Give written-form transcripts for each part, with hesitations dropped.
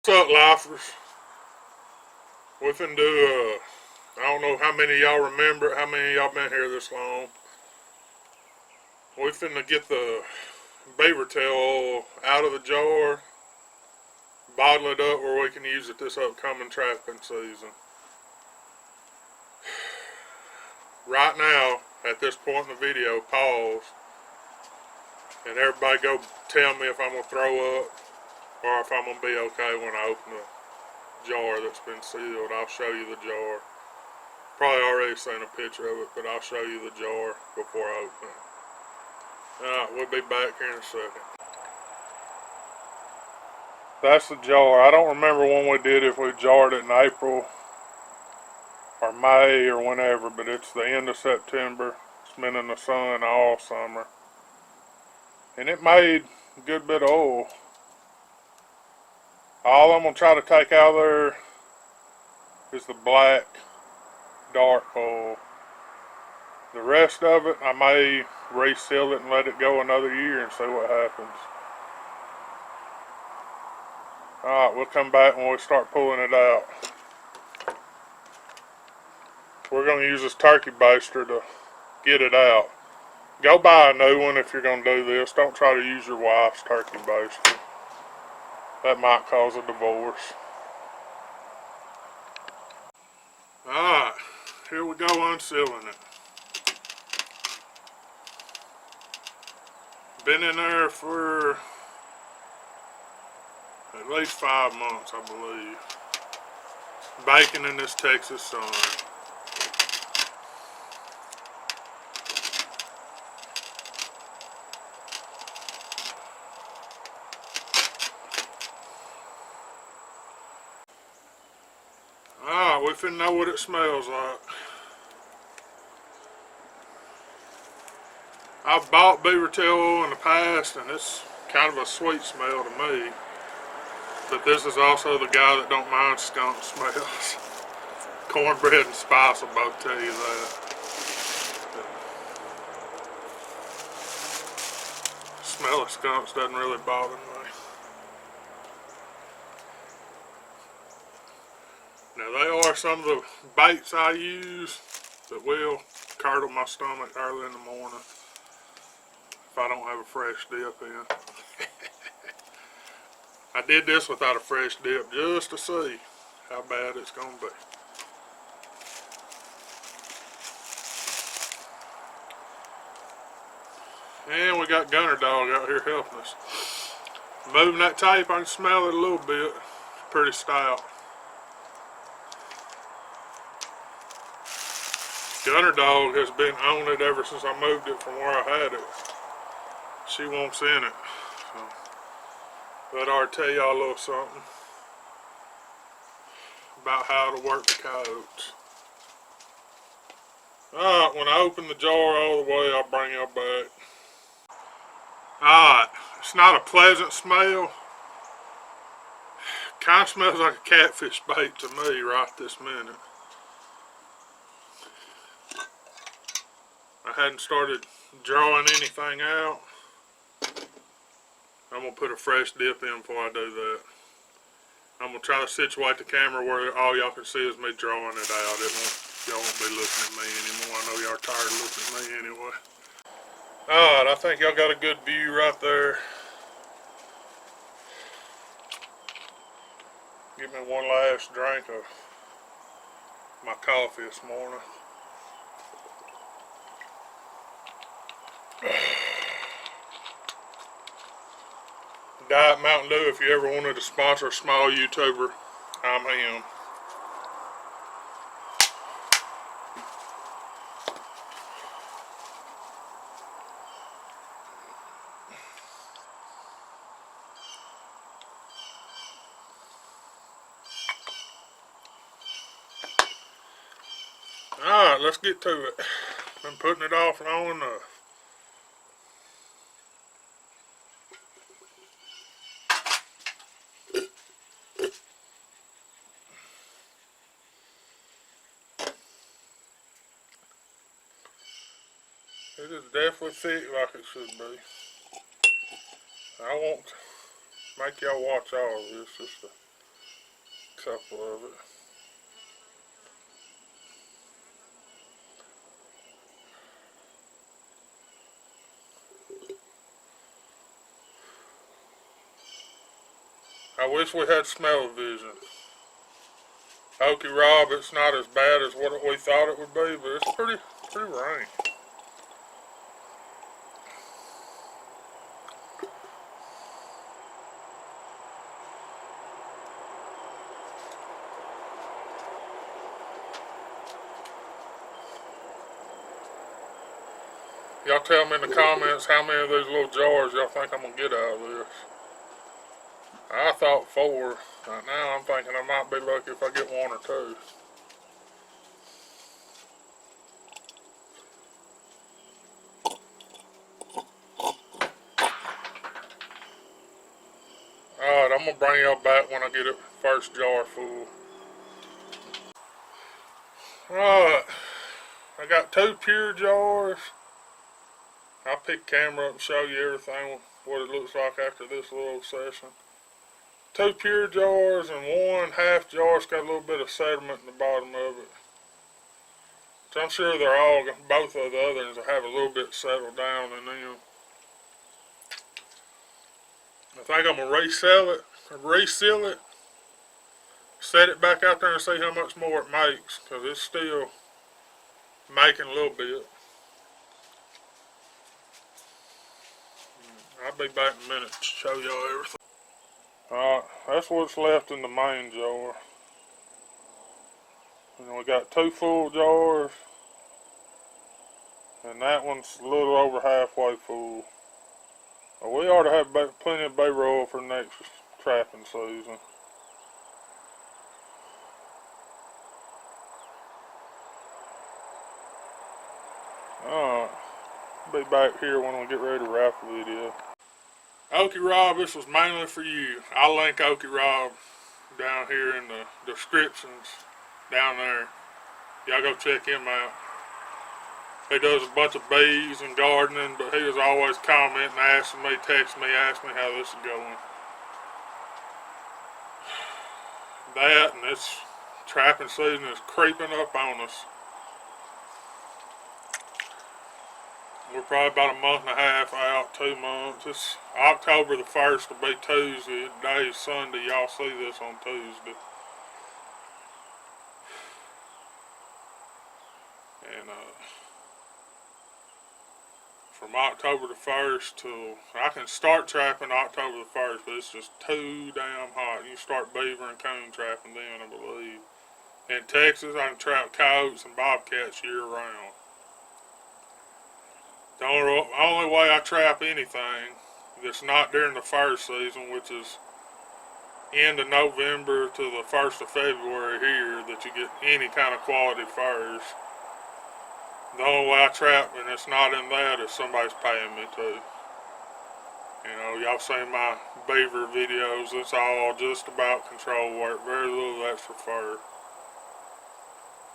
What's up, lifers? We finna do, I don't know how many of y'all remember it, how many of y'all been here this long. We finna get the beaver tail oil out of the jar, bottle it up where we can use it this upcoming trapping season. Right now, at this point in the video, pause, and everybody go tell me if I'm gonna throw up or if I'm gonna be okay when I open the jar that's been sealed. I'll show you the jar. Probably already seen a picture of it, but I'll show you the jar before I open it. Alright, we'll be back here in a second. That's the jar. I don't remember when we did it, if we jarred it in April or May or whenever, but it's the end of September. It's been in the sun all summer. And it made a good bit of oil. All I'm going to try to take out of there is the black dark oil. The rest of it, I may reseal it and let it go another year and see what happens. Alright, we'll come back when we start pulling it out. We're going to use this turkey baster to get it out. Go buy a new one if you're going to do this. Don't try to use your wife's turkey baster. That might cause a divorce. Alright, here we go unsealing it. Been in there for at least 5 months, I believe. Baking in this Texas sun. Alright, we finna know what it smells like. I've bought beaver tail oil in the past, and it's kind of a sweet smell to me. But this is also the guy that don't mind skunk smells. Cornbread and spice will both tell you that. The smell of skunks doesn't really bother me. Now they are some of the baits I use that will curdle my stomach early in the morning if I don't have a fresh dip in. I did this without a fresh dip just to see how bad it's going to be. And we got Gunner Dog out here helping us. Moving that tape, I can smell it a little bit. It's pretty stout. Gunner Dog has been on it ever since I moved it from where I had it. She wants in it. So, but I'll tell y'all a little something about how to work the coyotes. Alright, when I open the jar all the way, I'll bring y'all back. Alright, it's not a pleasant smell. Kind of smells like a catfish bait to me right this minute. I hadn't started drawing anything out. I'm going to put a fresh dip in before I do that. I'm going to try to situate the camera where all y'all can see is me drawing it out. Y'all won't be looking at me anymore. I know y'all are tired of looking at me anyway. Alright, I think y'all got a good view right there. Give me one last drink of my coffee this morning. Diet Mountain Dew, if you ever wanted to sponsor a small YouTuber, I'm him. Alright, let's get to it. Been putting it off long enough. It is definitely thick like it should be. I won't make y'all watch all of this just to couple of it. I wish we had smell-o-vision. OkieRobs, it's not as bad as what we thought it would be, but it's pretty rank. Y'all tell me in the comments how many of these little jars y'all think I'm going to get out of this. I thought 4. Right now I'm thinking I might be lucky if I get 1 or 2. Alright, I'm going to bring y'all back when I get it first jar full. Alright, I got 2 pure jars. I'll pick the camera up and show you everything, what it looks like after this little session. 2 pure jars and 1 half jar's got a little bit of sediment in the bottom of it. So I'm sure they're all, both of the others will have a little bit settled down in them. I think I'm going to reseal it, set it back out there and see how much more it makes, because it's still making a little bit. I'll be back in a minute to show y'all everything. Alright, that's what's left in the main jar. And we got 2 full jars, and that one's a little over halfway full. We ought to have plenty of Beaver oil for next trapping season. Alright, be back here when we get ready to wrap the video. OkieRobs, this was mainly for you. I'll link OkieRobs down here in the descriptions down there. Y'all go check him out. He does a bunch of bees and gardening, but he was always commenting, asking me, texting me, asking me how this is going. That and this trapping season is creeping up on us. We're probably about a month and a half out, 2 months. It's October the 1st will be Tuesday. Today's Sunday. Y'all see this on Tuesday. And from October the 1st till, I can start trapping October the 1st, but it's just too damn hot. You start beaver and coon trapping then, I believe. In Texas, I can trap coyotes and bobcats year round. The only way I trap anything that's not during the fur season, which is end of November to the 1st of February here, that you get any kind of quality furs. The only way I trap, and it's not in that, is somebody's paying me to. You know, y'all seen my beaver videos, it's all just about control work, very little extra fur.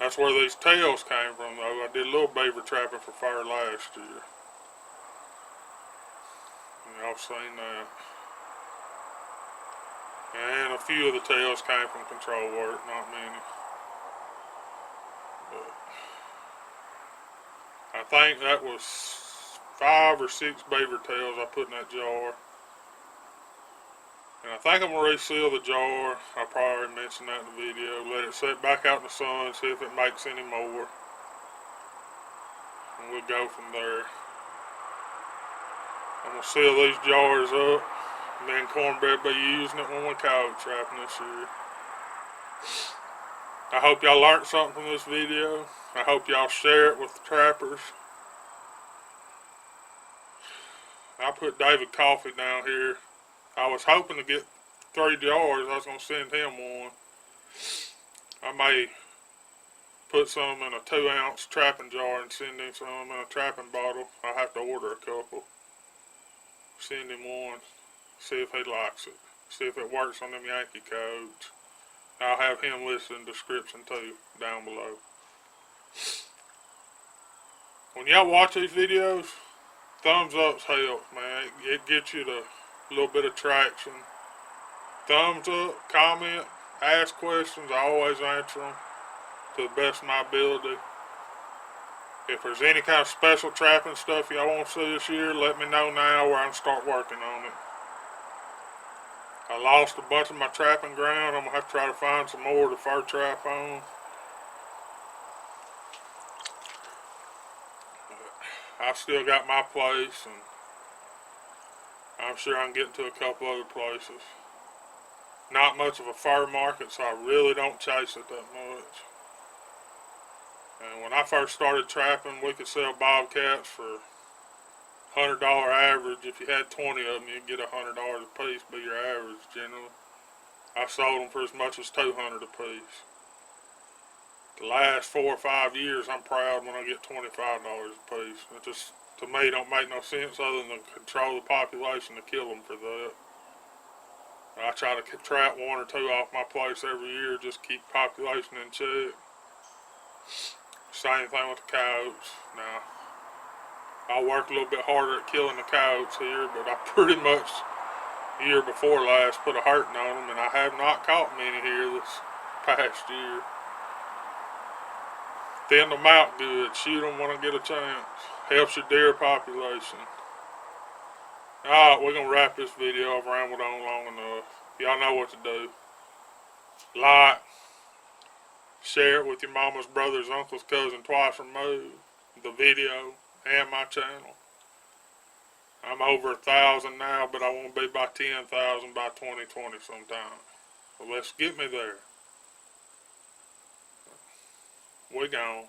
That's where these tails came from though. I did a little beaver trapping for fur last year. Y'all seen that. And a few of the tails came from control work, not many. But I think that was 5 or 6 beaver tails I put in that jar. And I think I'm going to reseal the jar. I probably already mentioned that in the video. Let it sit back out in the sun, see if it makes any more. And we'll go from there. I'm going to seal these jars up. Me and Cornbread be using it when we coyote trapping this year. I hope y'all learned something from this video. I hope y'all share it with the trappers. I put David Coffey down here. I was hoping to get 3 jars. I was going to send him one. I may put some in a 2-ounce trapping jar and send him some in a trapping bottle. I'll have to order a couple. Send him one. See if he likes it. See if it works on them Yankee codes. I'll have him listed in the description too, down below. When y'all watch these videos, thumbs ups help, man. It gets you the little bit of traction. Thumbs up, comment, ask questions. I always answer them to the best of my ability. If there's any kind of special trapping stuff y'all want to see this year, let me know now where I can start working on it. I lost a bunch of my trapping ground. I'm going to have to try to find some more to fur trap on. I still got my place, and I'm sure I can get into a couple other places. Not much of a fur market, so I really don't chase it that much. And when I first started trapping, we could sell bobcats for $100 average. If you had 20 of them, you'd get $100 a piece, be your average generally. I sold them for as much as $200 a piece. The last 4 or 5 years, I'm proud when I get $25 a piece. It just, to me, don't make no sense other than to control the population to kill them for that. I try to trap 1 or 2 off my place every year, just keep population in check. Same thing with the coyotes. Now, I work a little bit harder at killing the coyotes here, but I pretty much, year before last, put a hurting on them, and I have not caught many here this past year. Thin them out good, shoot them when I get a chance. Helps your deer population. Alright, we're going to wrap this video. I've rambled on long enough. Y'all know what to do. Like, share it with your mama's, brothers, uncles, cousins, twice removed. The video and my channel. I'm over 1,000 now, but I want to be by 10,000 by 2020 sometime. So let's get me there. We gone.